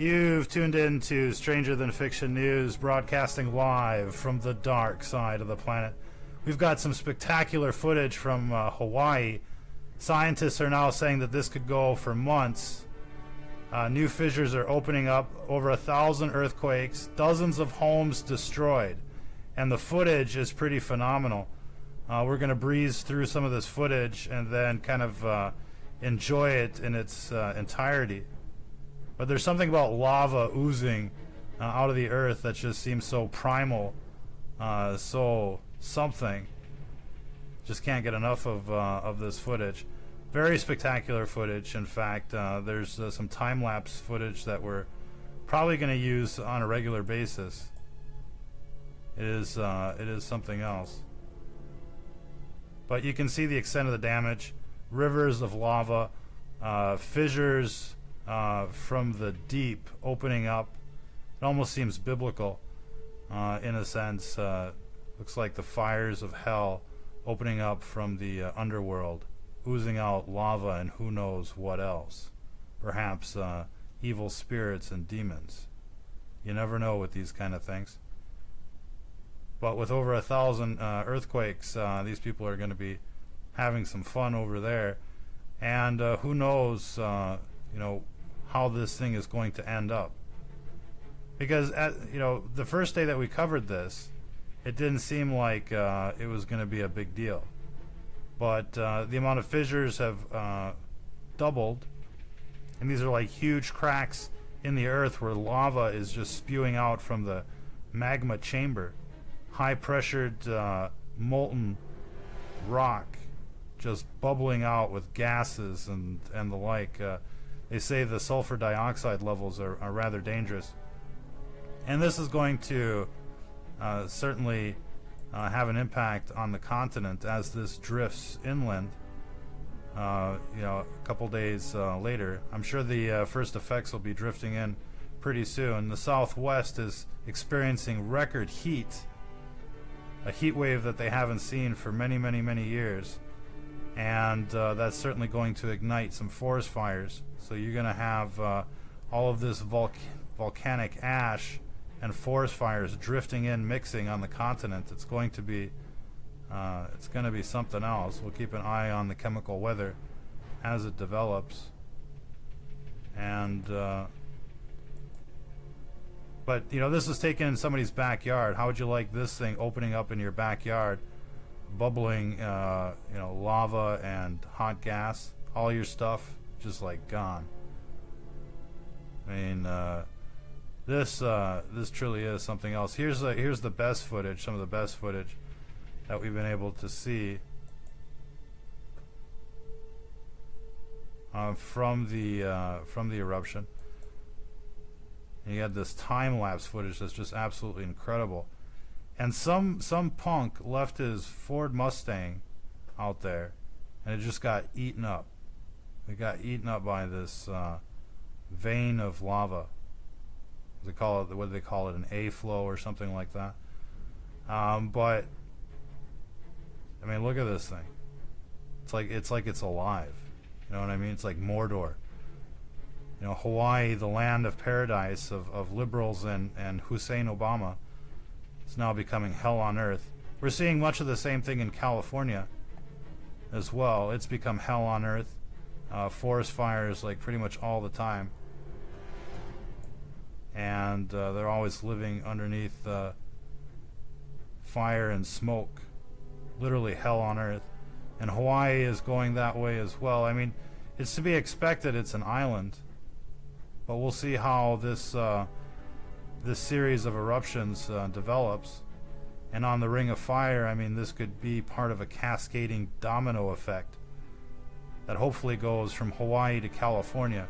You've tuned in to Stranger Than Fiction News, broadcasting live from the dark side of the planet. We've got some spectacular footage from Hawaii. Scientists are now saying that this could go for months. New fissures are opening up, over 1,000 earthquakes, dozens of homes destroyed, and the footage is pretty phenomenal. We're going to breeze through some of this footage and then kind of enjoy it in its entirety. But there's something about lava oozing out of the earth that just seems so primal, so something. Just can't get enough of this footage. Very spectacular footage. In fact, there's some time-lapse footage that we're probably going to use on a regular basis. It is something else. But you can see the extent of the damage. Rivers of lava, fissures from the deep opening up. It almost seems biblical in a sense. Looks like the fires of hell opening up from the underworld, oozing out lava and who knows what else. Perhaps evil spirits and demons. You never know with these kind of things. But with over 1,000 earthquakes, these people are going to be having some fun over there. And who knows, how this thing is going to end up. Because the first day that we covered this, it didn't seem like it was going to be a big deal. But the amount of fissures have doubled, and these are like huge cracks in the earth where lava is just spewing out from the magma chamber. High pressured molten rock just bubbling out with gases and the like. They say the sulfur dioxide levels are rather dangerous. And this is going to certainly have an impact on the continent as this drifts inland. A couple days later, I'm sure the first effects will be drifting in pretty soon. The Southwest is experiencing record heat, a heat wave that they haven't seen for many, many, many years. And that's certainly going to ignite some forest fires. So you're going to have all of this volcanic ash and forest fires drifting in, mixing on the continent. It's going to be something else. We'll keep an eye on the chemical weather as it develops. And but this is taken in somebody's backyard. How would you like this thing opening up in your backyard, bubbling lava and hot gas, all your stuff just like gone? I mean, this truly is something else. Here's the best footage, some of the best footage that we've been able to see from the eruption. And you had this time-lapse footage that's just absolutely incredible. And some punk left his Ford Mustang out there, and it just got eaten up. It got eaten up by this vein of lava. What do they call it? An A-flow or something like that. But I mean, look at this thing. It's like it's alive. You know what I mean? It's like Mordor. Hawaii, the land of paradise of liberals and Hussein Obama, is now becoming hell on earth. We're seeing much of the same thing in California as well. It's become hell on earth. Forest fires like pretty much all the time. And they're always living underneath fire and smoke. Literally hell on earth. And Hawaii is going that way as well. I mean, it's to be expected. It's an island. But we'll see how this series of eruptions develops. And on the Ring of Fire, I mean, this could be part of a cascading domino effect that hopefully goes from Hawaii to California.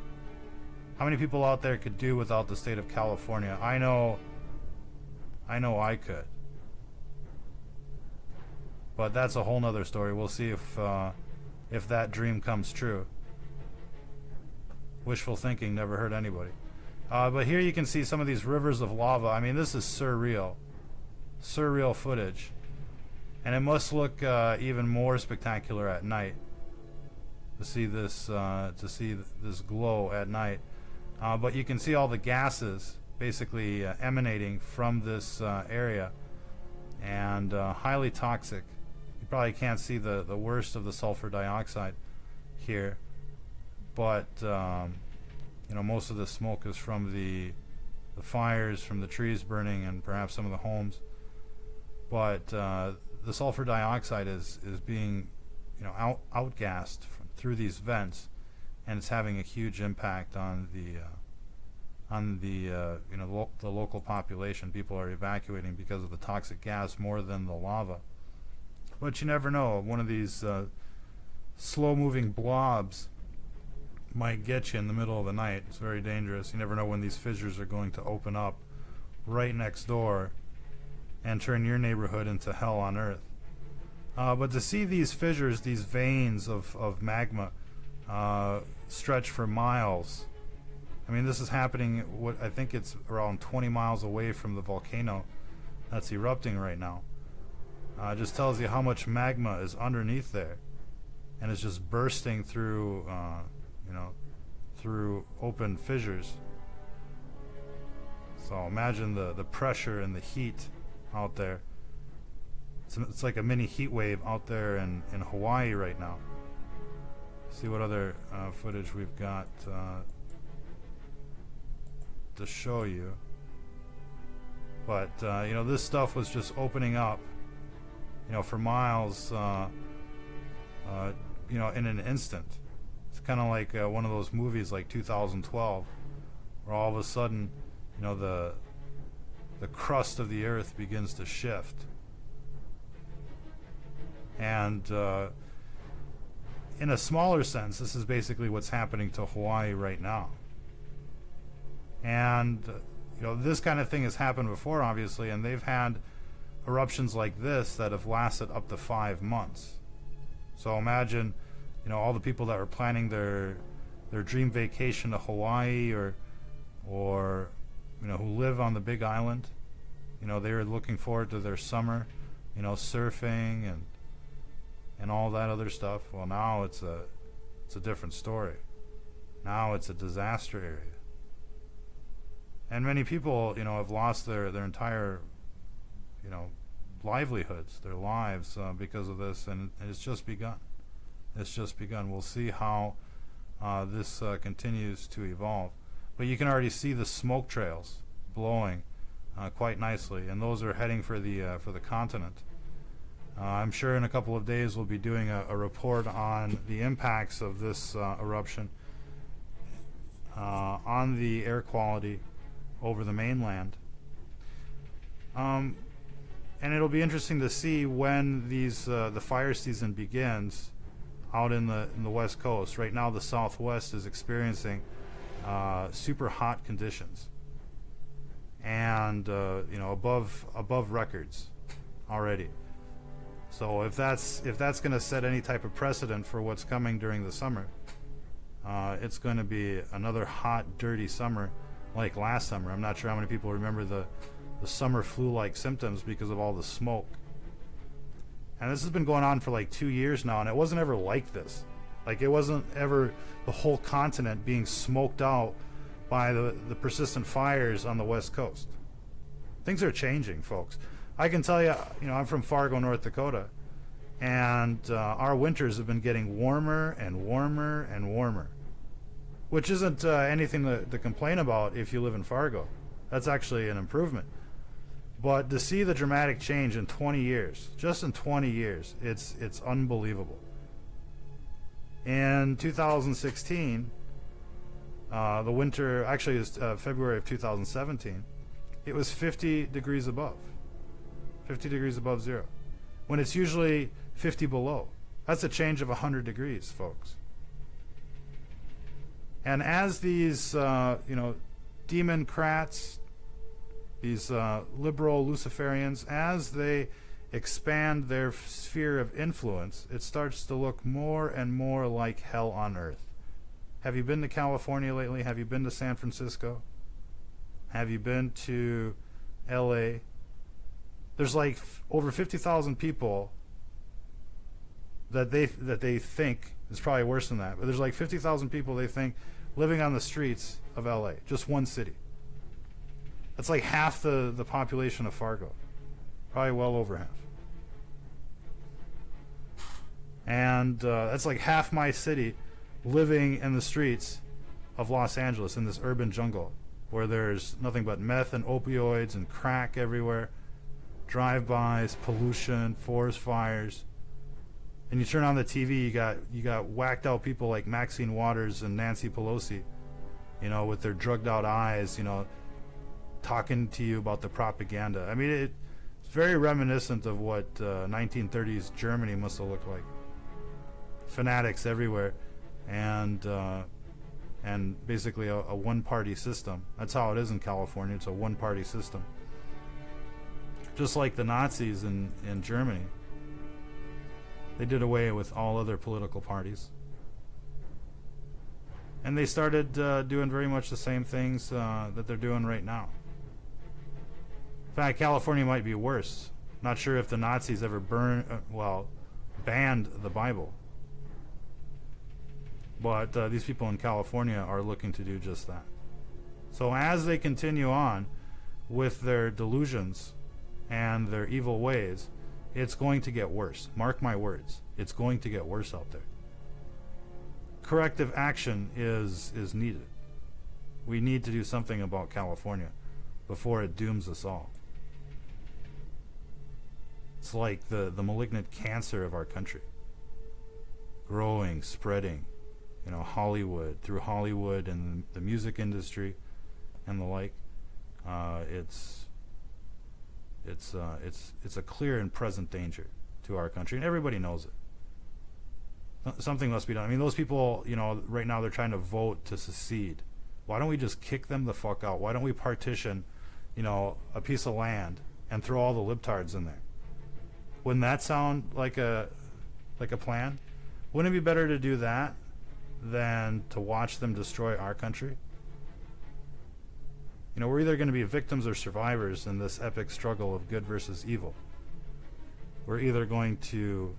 How many people out there could do without the state of California? I know I could. But that's a whole nother story. We'll see if that dream comes true. Wishful thinking never hurt anybody. But here you can see some of these rivers of lava. I mean, this is surreal. Surreal footage. And it must look even more spectacular at night to see this glow at night. But you can see all the gases basically emanating from this area, and highly toxic. You probably can't see the worst of the sulfur dioxide here, but most of the smoke is from the fires, from the trees burning, and perhaps some of the homes. But the sulfur dioxide is being outgassed through these vents, and it's having a huge impact on the local population. People are evacuating because of the toxic gas more than the lava. But you never know. One of these slow-moving blobs might get you in the middle of the night. It's very dangerous. You never know when these fissures are going to open up right next door and turn your neighborhood into hell on earth. But to see these fissures, these veins of magma stretch for miles. I mean, this is happening, I think it's around 20 miles away from the volcano that's erupting right now. It just tells you how much magma is underneath there, and it's just bursting through, through open fissures. So imagine the pressure and the heat out there. It's like a mini heat wave out there in Hawaii right now. See what other footage we've got to show you. But this stuff was just opening up, for miles, in an instant. It's kind of like one of those movies like 2012, where all of a sudden, the crust of the earth begins to shift. And in a smaller sense, this is basically what's happening to Hawaii right now. And this kind of thing has happened before, obviously, and they've had eruptions like this that have lasted up to 5 months. So imagine, all the people that were planning their dream vacation to Hawaii, or who live on the Big Island. They were looking forward to their summer, surfing and all that other stuff. Well, now it's a different story. Now it's a disaster area. And many people, have lost their entire, livelihoods, their lives because of this, and it's just begun. It's just begun. We'll see how this continues to evolve. But you can already see the smoke trails blowing quite nicely, and those are heading for the continent. I'm sure in a couple of days we'll be doing a report on the impacts of this eruption on the air quality over the mainland. And it'll be interesting to see when the fire season begins out in the West Coast. Right now the Southwest is experiencing super hot conditions, and above records already. So if that's going to set any type of precedent for what's coming during the summer, it's going to be another hot, dirty summer like last summer. I'm not sure how many people remember the summer flu-like symptoms because of all the smoke. And this has been going on for like 2 years now, and it wasn't ever like this. Like, it wasn't ever the whole continent being smoked out by the persistent fires on the West Coast. Things are changing, folks. I can tell you, I'm from Fargo, North Dakota, and our winters have been getting warmer and warmer and warmer, which isn't anything to complain about if you live in Fargo. That's actually an improvement. But to see the dramatic change in 20 years, just in 20 years, it's unbelievable. In 2016, the winter, actually it was February of 2017, it was 50 degrees above. 50 degrees above zero, when it's usually 50 below. That's a change of 100 degrees, folks. And as these, democrats, these liberal Luciferians, as they expand their sphere of influence, it starts to look more and more like hell on earth. Have you been to California lately? Have you been to San Francisco? Have you been to LA? There's like over 50,000 people that they think, it's probably worse than that, but there's like 50,000 people they think living on the streets of LA. Just one city. That's like half the population of Fargo. Probably well over half. And that's like half my city living in the streets of Los Angeles in this urban jungle where there's nothing but meth and opioids and crack everywhere, drive-bys, pollution, forest fires. And you turn on the TV, you got whacked out people like Maxine Waters and Nancy Pelosi, with their drugged out eyes, talking to you about the propaganda. I mean, it's very reminiscent of what 1930s Germany must have looked like. Fanatics everywhere, and basically a one-party system. That's how it is in California. It's a one-party system. Just like the Nazis in Germany. They did away with all other political parties. And they started doing very much the same things that they're doing right now. In fact, California might be worse. Not sure if the Nazis ever banned the Bible. But these people in California are looking to do just that. So as they continue on with their delusions and their evil ways, it's going to get worse. Mark my words. It's going to get worse out there. Corrective action is needed. We need to do something about California before it dooms us all. It's like the malignant cancer of our country. Growing, spreading. Through Hollywood and the music industry and the like. It's a clear and present danger to our country, and everybody knows it. Something must be done. I mean, those people, right now they're trying to vote to secede. Why don't we just kick them the fuck out? Why don't we partition, a piece of land and throw all the libtards in there? Wouldn't that sound like a plan? Wouldn't it be better to do that than to watch them destroy our country? We're either going to be victims or survivors in this epic struggle of good versus evil. We're either going to,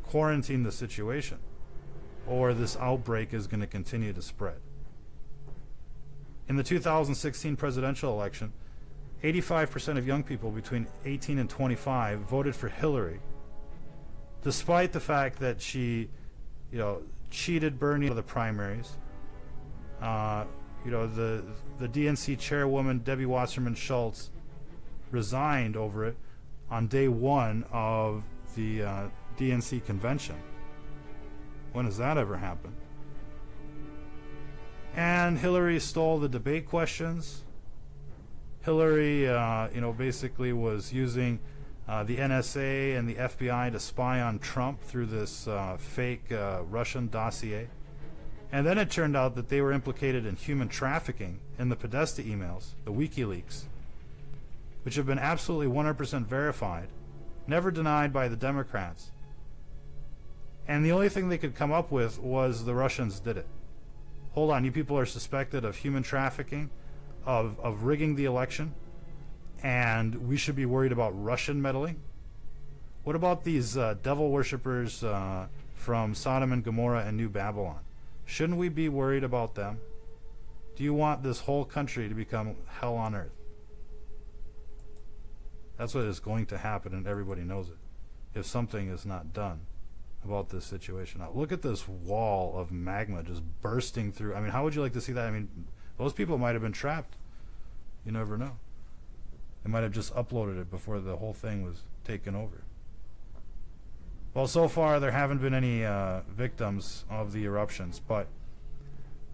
quarantine the situation, or this outbreak is going to continue to spread. In the 2016 presidential election, 85% of young people between 18 and 25 voted for Hillary, despite the fact that she cheated Bernie out of the primaries. The DNC chairwoman, Debbie Wasserman Schultz, resigned over it on day one of the DNC convention. When has that ever happened? And Hillary stole the debate questions. Hillary, basically was using the NSA and the FBI to spy on Trump through this fake Russian dossier. And then it turned out that they were implicated in human trafficking in the Podesta emails, the WikiLeaks, which have been absolutely 100% verified, never denied by the Democrats. And the only thing they could come up with was the Russians did it. Hold on, you people are suspected of human trafficking, of rigging the election, and we should be worried about Russian meddling? What about these devil worshippers from Sodom and Gomorrah and New Babylon? Shouldn't we be worried about them? Do you want this whole country to become hell on earth? That's what is going to happen, and everybody knows it, if something is not done about this situation. Now, look at this wall of magma just bursting through. I mean, how would you like to see that? I mean, those people might have been trapped. You never know. They might have just uploaded it before the whole thing was taken over. Well, so far there haven't been any victims of the eruptions, but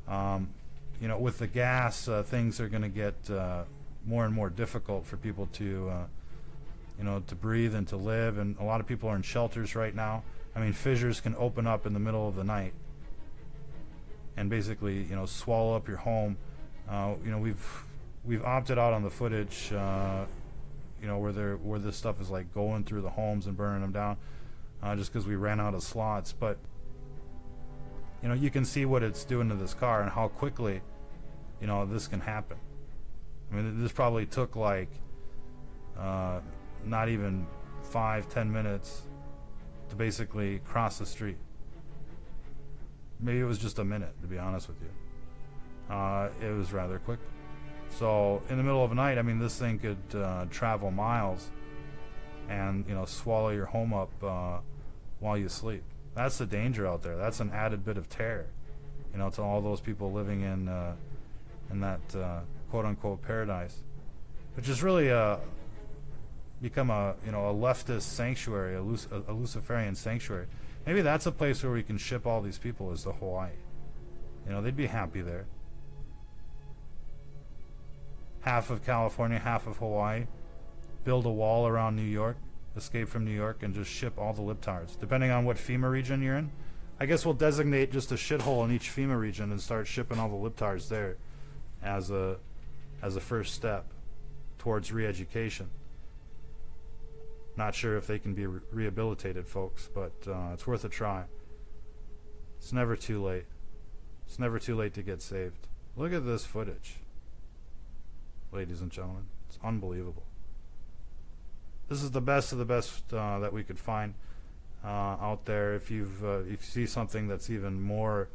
with the gas, things are going to get more and more difficult for people to to breathe and to live, and a lot of people are in shelters right now. I mean, fissures can open up in the middle of the night and basically swallow up your home. We've opted out on the footage where this stuff is like going through the homes and burning them down. Just because we ran out of slots, but you can see what it's doing to this car and how quickly this can happen. I mean, this probably took like not even 5-10 minutes to basically cross the street. Maybe it was just a minute, to be honest with you. It was rather quick. So in the middle of the night, I mean, this thing could travel miles and, you know, swallow your home up while you sleep. That's the danger out there. That's an added bit of terror, you know, to all those people living in that quote-unquote paradise, which has really become a leftist sanctuary, a Luciferian sanctuary. Maybe that's a place where we can ship all these people, is to Hawaii. You know, they'd be happy there. Half of California, half of Hawaii. Build a wall around New York, escape from New York, and just ship all the libtards. Depending on what FEMA region you're in, I guess we'll designate just a shithole in each FEMA region and start shipping all the libtards there as a first step towards re-education. Not sure if they can be rehabilitated, folks, but it's worth a try. It's never too late. It's never too late to get saved. Look at this footage, ladies and gentlemen. It's unbelievable. This is the best of the best that we could find out there. If you see something that's even more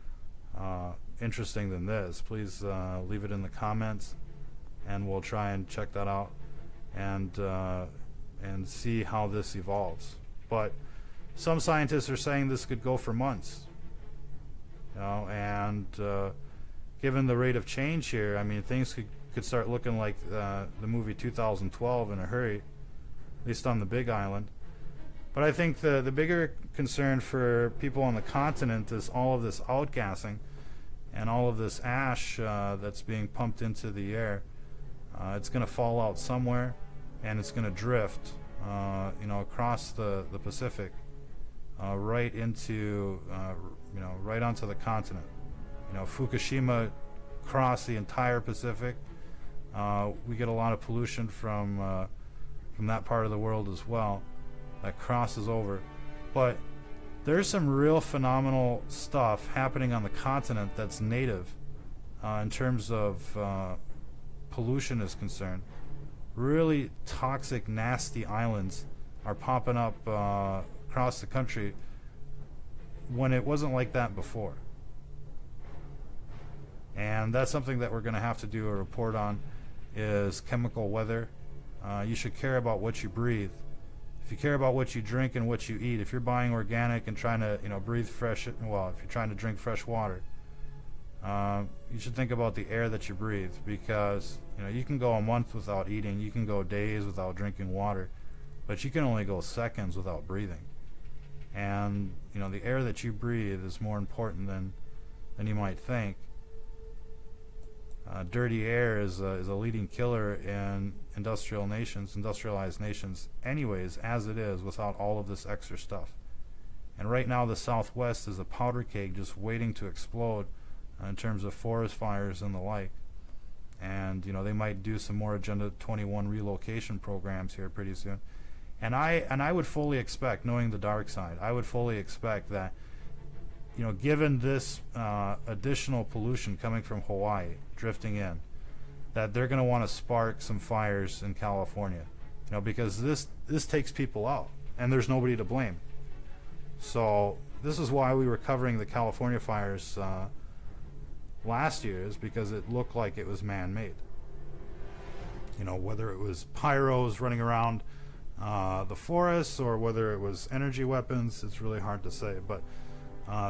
interesting than this, please leave it in the comments, and we'll try and check that out and see how this evolves. But some scientists are saying this could go for months. You know, and given the rate of change here, I mean, things could start looking like the movie 2012 in a hurry, at least on the Big Island. But I think the bigger concern for people on the continent is all of this outgassing and all of this ash that's being pumped into the air. It's going to fall out somewhere, and it's going to drift, across the Pacific, right into, right onto the continent. You know, Fukushima crossed the entire Pacific. We get a lot of pollution from that part of the world as well that crosses over. But there's some real phenomenal stuff happening on the continent that's native in terms of pollution is concerned. Really toxic, nasty islands are popping up across the country when it wasn't like that before. And that's something that we're going to have to do a report on, is chemical weather. You should care about what you breathe. If you care about what you drink and what you eat, if you're buying organic and trying to, breathe fresh, if you're trying to drink fresh water, you should think about the air that you breathe, because you can go a month without eating, you can go days without drinking water, but you can only go seconds without breathing. And the air that you breathe is more important than you might think. Dirty air is a leading killer in industrialized nations anyways, as it is, without all of this extra stuff. And right now the Southwest is a powder keg just waiting to explode in terms of forest fires and the like. And they might do some more Agenda 21 relocation programs here pretty soon. And I would fully expect, knowing the dark side, I would fully expect that given this additional pollution coming from Hawaii drifting in, that they're going to want to spark some fires in California, because this takes people out and there's nobody to blame. So this is why we were covering the California fires last year, is because it looked like it was man-made. Whether it was pyros running around the forests or whether it was energy weapons, it's really hard to say. But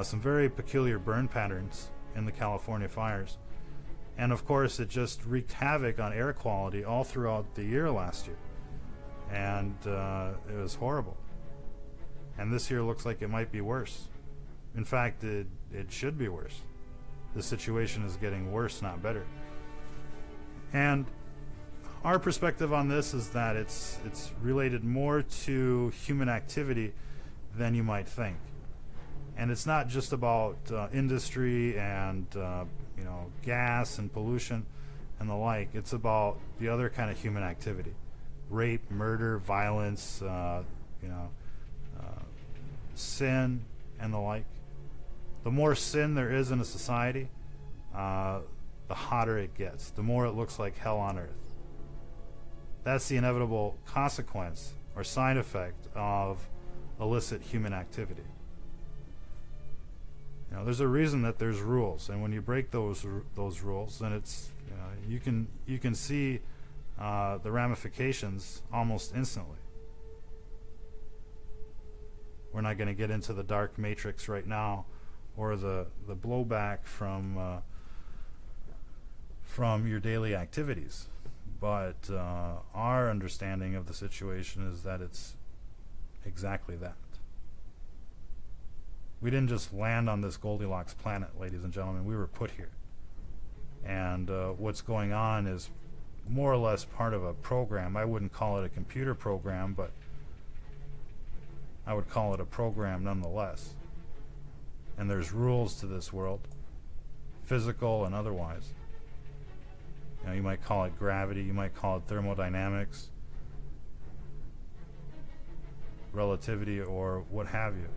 some very peculiar burn patterns in the California fires. And of course, it just wreaked havoc on air quality all throughout the year last year. And it was horrible. And this year looks like it might be worse. In fact, it should be worse. The situation is getting worse, not better. And our perspective on this is that it's related more to human activity than you might think. And it's not just about industry and gas and pollution and the like. It's about the other kind of human activity: rape, murder, violence, sin, and the like. The more sin there is in a society, the hotter it gets. The more it looks like hell on earth. That's the inevitable consequence or side effect of illicit human activity. There's a reason that there's rules, and when you break those rules, then it's you can see the ramifications almost instantly. We're not going to get into the dark matrix right now, or the blowback from your daily activities, but our understanding of the situation is that it's exactly that. We didn't just land on this Goldilocks planet, ladies and gentlemen. We were put here. And what's going on is more or less part of a program. I wouldn't call it a computer program, but I would call it a program nonetheless. And there's rules to this world, physical and otherwise. You might call it gravity, you might call it thermodynamics, relativity, or what have you.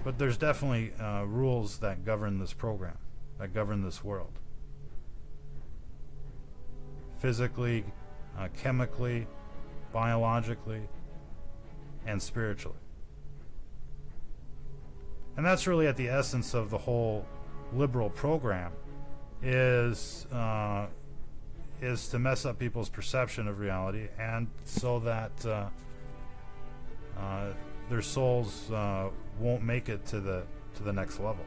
But there's definitely rules that govern this program, that govern this world. Physically, chemically, biologically, and spiritually. And that's really at the essence of the whole liberal program, is to mess up people's perception of reality, and so that their souls won't make it to the next level.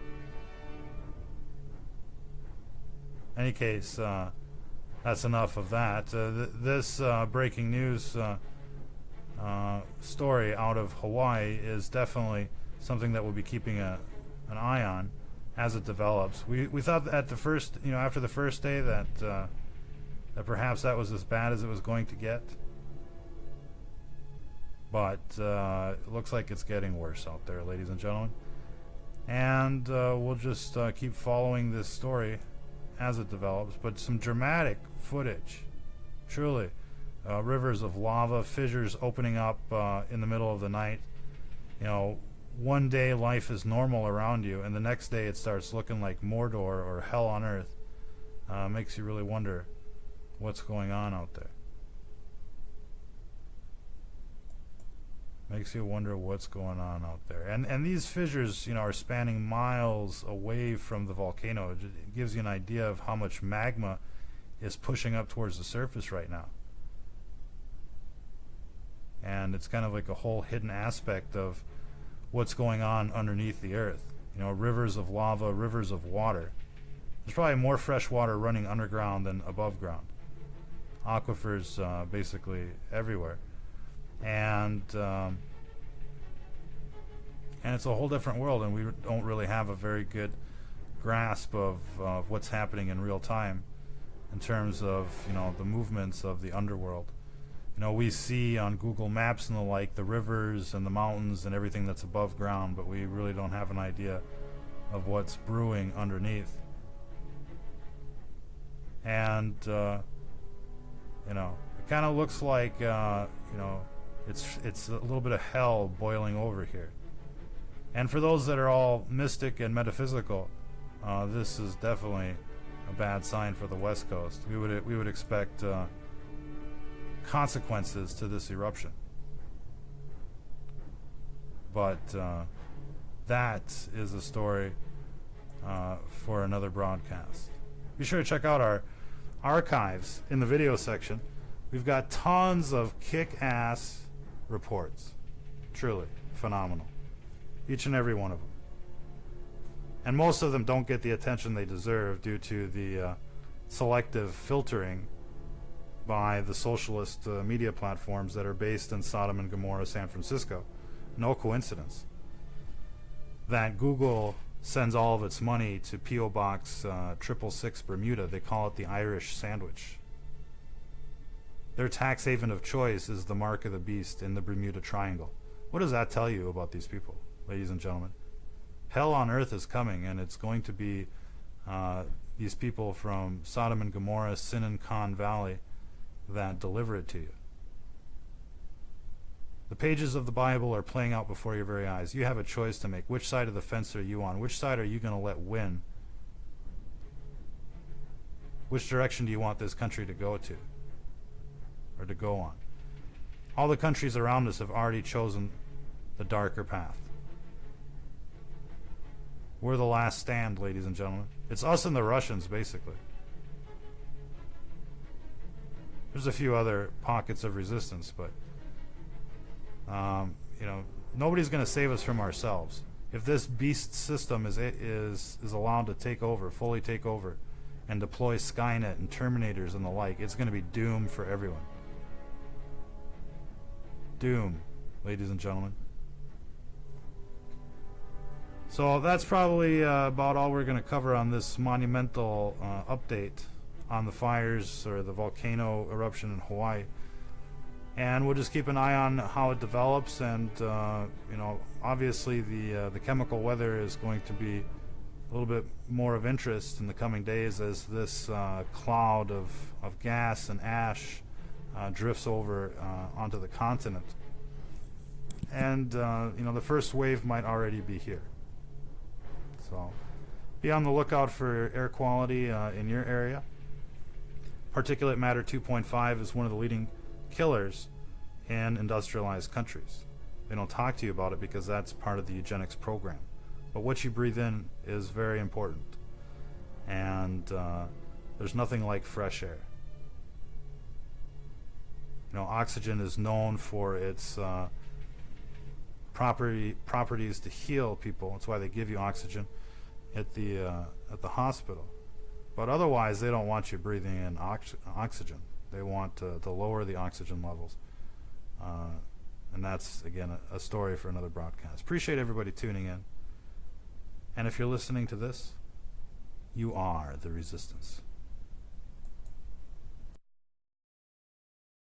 In any case, that's enough of that. This breaking news story out of Hawaii is definitely something that we'll be keeping an eye on as it develops. We thought at the first, after the first day that perhaps that was as bad as it was going to get. But it looks like it's getting worse out there, ladies and gentlemen. And we'll just keep following this story as it develops. But some dramatic footage, truly. Rivers of lava, fissures opening up in the middle of the night. One day life is normal around you, and the next day it starts looking like Mordor or hell on earth. Makes you really wonder what's going on out there. Makes you wonder what's going on out there. And these fissures, are spanning miles away from the volcano. It gives you an idea of how much magma is pushing up towards the surface right now. And it's kind of like a whole hidden aspect of what's going on underneath the earth. Rivers of lava, rivers of water. There's probably more fresh water running underground than above ground. Aquifers basically everywhere. And it's a whole different world, and we don't really have a very good grasp of what's happening in real time in terms of the movements of the underworld. We see on Google Maps and the like the rivers and the mountains and everything that's above ground, but we really don't have an idea of what's brewing underneath. And it kind of looks like it's a little bit of hell boiling over here. And for those that are all mystic and metaphysical, this is definitely a bad sign for the West Coast. We would expect consequences to this eruption. But that is a story for another broadcast. Be sure to check out our archives in the video section. We've got tons of kick-ass reports. Truly phenomenal. Each and every one of them. And most of them don't get the attention they deserve due to the selective filtering by the socialist media platforms that are based in Sodom and Gomorrah, San Francisco. No coincidence that Google sends all of its money to P.O. Box 666 Bermuda. They call it the Irish Sandwich. Their tax haven of choice is the mark of the beast in the Bermuda Triangle. What does that tell you about these people, ladies and gentlemen? Hell on earth is coming, and it's going to be these people from Sodom and Gomorrah, Sinan Valley, that deliver it to you. The pages of the Bible are playing out before your very eyes. You have a choice to make. Which side of the fence are you on? Which side are you going to let win? Which direction do you want this country to go to? Or to go on? All the countries around us have already chosen the darker path. We're the last stand, ladies and gentlemen. It's us and the Russians, basically. There's a few other pockets of resistance, but you know, nobody's going to save us from ourselves. If this beast system is allowed to take over, fully take over, and deploy Skynet and Terminators and the like, it's going to be doom for everyone. Doom, ladies and gentlemen. So that's probably about all we're going to cover on this monumental update on the fires or the volcano eruption in Hawaii. And we'll just keep an eye on how it develops, and you know, obviously the chemical weather is going to be a little bit more of interest in the coming days as this cloud of gas and ash drifts over onto the continent. And you know, the first wave might already be here. So be on the lookout for air quality in your area. Particulate matter 2.5 is one of the leading killers in industrialized countries. They don't talk to you about it because that's part of the eugenics program. But what you breathe in is very important. And there's nothing like fresh air. You know, oxygen is known for its properties to heal people. That's why they give you oxygen at the hospital. But otherwise, they don't want you breathing in oxygen. They want to lower the oxygen levels. And that's, again, a story for another broadcast. Appreciate everybody tuning in. And if you're listening to this, you are the resistance.